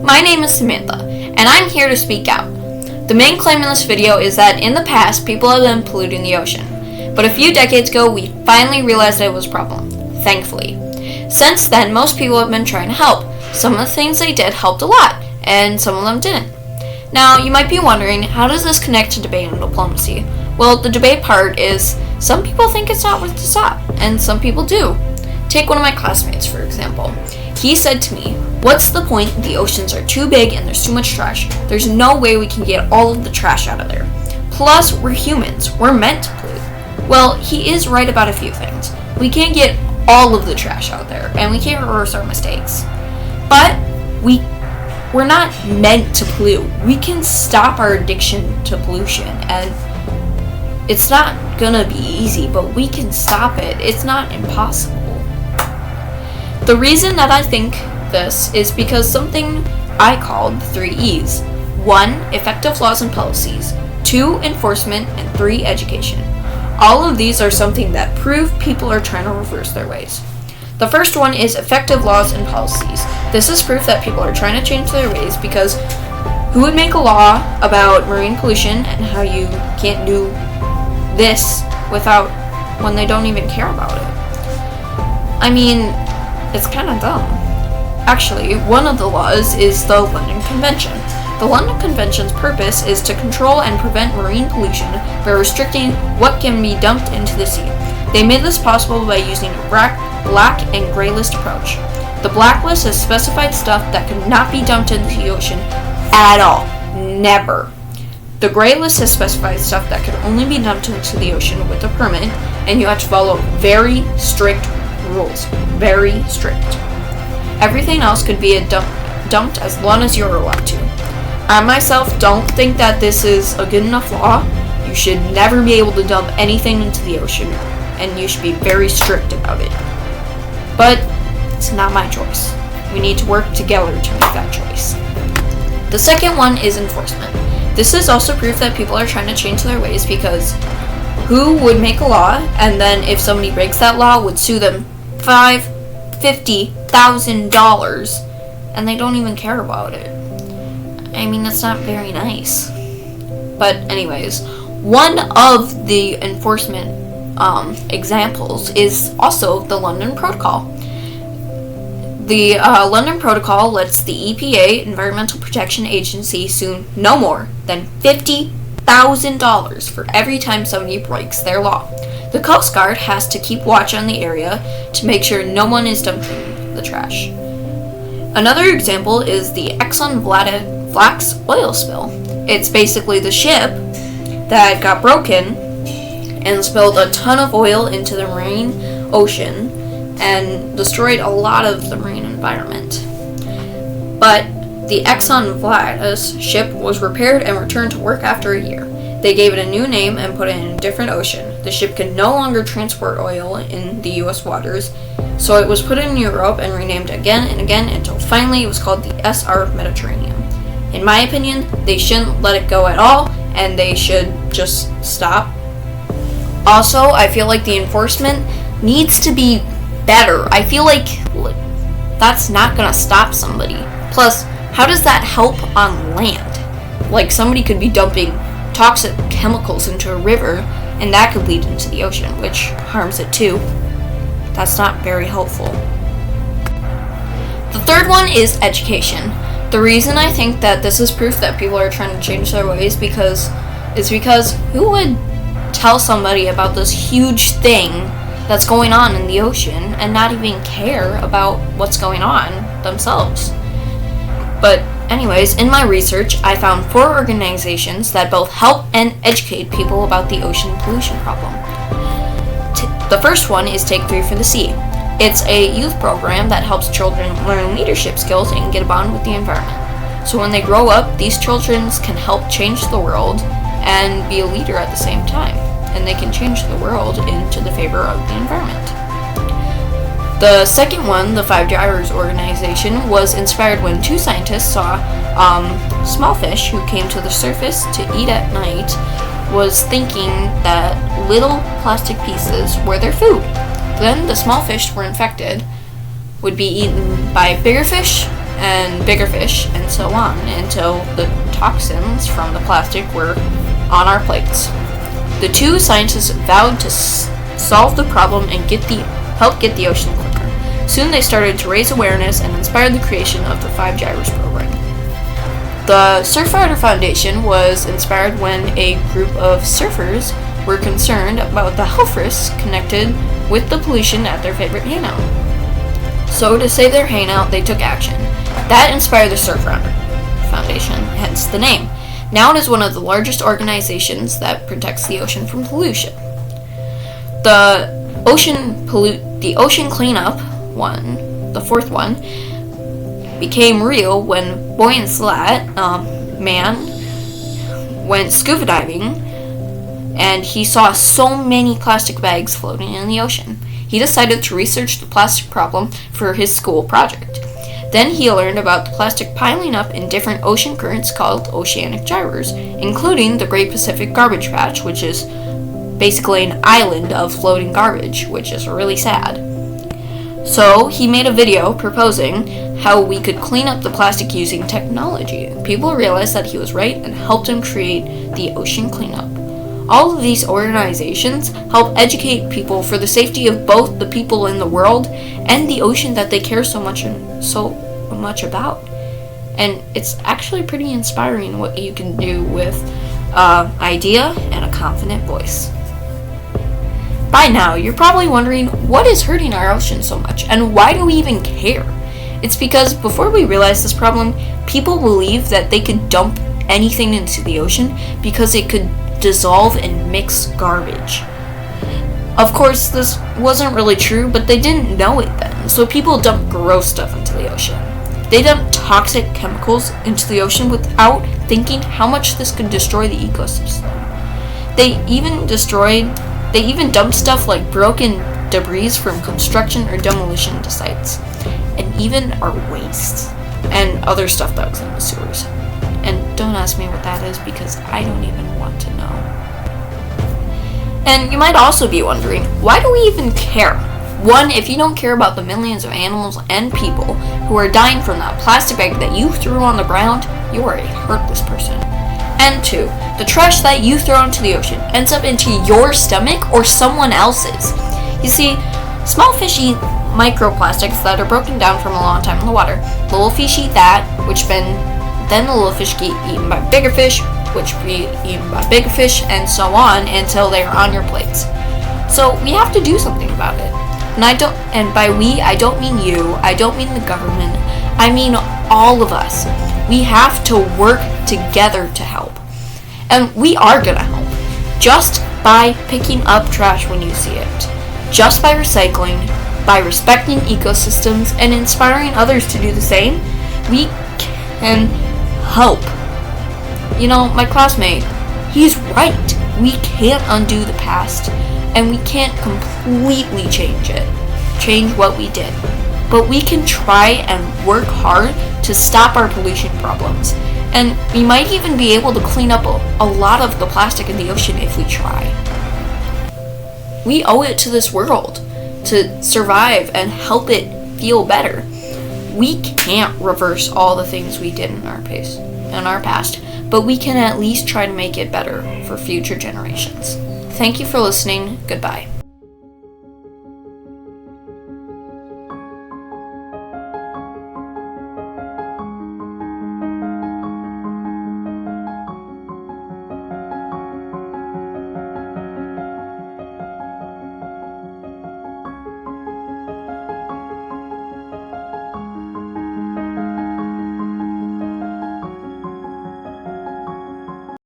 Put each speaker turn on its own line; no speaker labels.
My name is Samantha, and I'm here to speak out. The main claim in this video is that in the past, people have been polluting the ocean. But a few decades ago, we finally realized that it was a problem, thankfully. Since then, most people have been trying to help. Some of the things they did helped a lot, and some of them didn't. Now, you might be wondering, how does this connect to debate and diplomacy? Well, the debate part is, some people think it's not worth to stop, and some people do. Take one of my classmates, for example. He said to me, "What's the point? The oceans are too big and there's too much trash. There's no way we can get all of the trash out of there. Plus, we're humans. We're meant to pollute." Well, he is right about a few things. We can't get all of the trash out there, and we can't reverse our mistakes. But we're not meant to pollute. We can stop our addiction to pollution, and it's not gonna be easy, but we can stop it. It's not impossible. The reason that I think this is because something I called the 3 E's. 1, effective laws and policies. 2, enforcement. And 3, education. All of these are something that prove people are trying to reverse their ways. The first one is effective laws and policies. This is proof that people are trying to change their ways, because who would make a law about marine pollution and how you can't do this without when they don't even care about it? I mean, it's kind of dumb. Actually, one of the laws is the London Convention. The London Convention's purpose is to control and prevent marine pollution by restricting what can be dumped into the sea. They made this possible by using a black and gray list approach. The black list has specified stuff that could not be dumped into the ocean at all. Never. The gray list has specified stuff that could only be dumped into the ocean with a permit, and you have to follow very strict rules. Very strict. Everything else could be dumped as long as you're allowed to. I myself don't think that this is a good enough law. You should never be able to dump anything into the ocean, and you should be very strict about it. But it's not my choice. We need to work together to make that choice. The second one is enforcement. This is also proof that people are trying to change their ways, because who would make a law and then if somebody breaks that law would sue them $50,000 and they don't even care about it? I mean, that's not very nice. But anyways, one of the enforcement examples is also the London Protocol. The London Protocol lets the EPA, Environmental Protection Agency, sue no more than $50,000 for every time somebody breaks their law. The Coast Guard has to keep watch on the area to make sure no one is dumping the trash. Another example is the Exxon Flax oil spill. It's basically the ship that got broken and spilled a ton of oil into the marine ocean and destroyed a lot of the marine environment. But the Exxon Flax ship was repaired and returned to work after a year. They gave it a new name and put it in a different ocean. The ship could no longer transport oil in the US waters, so it was put in Europe and renamed again and again until finally it was called the SR Mediterranean. In my opinion, they shouldn't let it go at all, and they should just stop. Also, I feel like the enforcement needs to be better. I feel like that's not gonna stop somebody. Plus, how does that help on land? Like, somebody could be dumping toxic chemicals into a river, and that could lead into the ocean, which harms it too. That's not very helpful. The third one is education. The reason I think that this is proof that people are trying to change their ways because who would tell somebody about this huge thing that's going on in the ocean and not even care about what's going on themselves? But anyways, in my research, I found 4 organizations that both help and educate people about the ocean pollution problem. The first one is Take 3 for the Sea. It's a youth program that helps children learn leadership skills and get a bond with the environment. So when they grow up, these children can help change the world and be a leader at the same time. And they can change the world into the favor of the environment. The second one, the 5 Divers organization, was inspired when 2 scientists saw small fish who came to the surface to eat at night, was thinking that little plastic pieces were their food. Then the small fish were infected, would be eaten by bigger fish, and bigger fish, and so on, until the toxins from the plastic were on our plates. The two scientists vowed to solve the problem and help get the ocean cleaner. Soon they started to raise awareness and inspired the creation of the 5 Gyros program. The Surfrider Foundation was inspired when a group of surfers were concerned about the health risks connected with the pollution at their favorite hangout. So to save their hangout, they took action. That inspired the Surfrider Foundation, hence the name. Now it is one of the largest organizations that protects the ocean from pollution. The ocean cleanup one, the fourth one, became real when Boy and Slat man went scuba diving, and he saw so many plastic bags floating in the ocean. He decided to research the plastic problem for his school project. Then he learned about the plastic piling up in different ocean currents called oceanic gyres, including the Great Pacific Garbage Patch, which is basically an island of floating garbage, which is really sad. So he made a video proposing how we could clean up the plastic using technology. People realized that he was right and helped him create the ocean cleanup. All of these organizations help educate people for the safety of both the people in the world and the ocean that they care so much about. And it's actually pretty inspiring what you can do with an idea and a confident voice. By now, you're probably wondering, what is hurting our ocean so much, and why do we even care? It's because before we realized this problem, people believed that they could dump anything into the ocean because it could dissolve and mix garbage. Of course, this wasn't really true, but they didn't know it then, so people dumped gross stuff into the ocean. They dumped toxic chemicals into the ocean without thinking how much this could destroy the ecosystem. They even dumped stuff like broken debris from construction or demolition sites, and even our waste and other stuff that was in the sewers. And don't ask me what that is, because I don't even want to know. And you might also be wondering, why do we even care? One, if you don't care about the millions of animals and people who are dying from that plastic bag that you threw on the ground, you are a heartless person. And two, the trash that you throw into the ocean ends up into your stomach or someone else's. You see, small fish eat microplastics that are broken down from a long time in the water. Little fish eat that, then the little fish get eaten by bigger fish, which be eaten by bigger fish, and so on until they are on your plates. So we have to do something about it. And by we, I don't mean you, I don't mean the government, I mean all of us. We have to work together to help. And we are gonna help. Just by picking up trash when you see it. Just by recycling, by respecting ecosystems, and inspiring others to do the same, we can help. You know, my classmate, he's right. We can't undo the past, and we can't completely change what we did. But we can try and work hard to stop our pollution problems. And we might even be able to clean up a lot of the plastic in the ocean if we try. We owe it to this world to survive and help it feel better. We can't reverse all the things we did in our past, but we can at least try to make it better for future generations. Thank you for listening. Goodbye.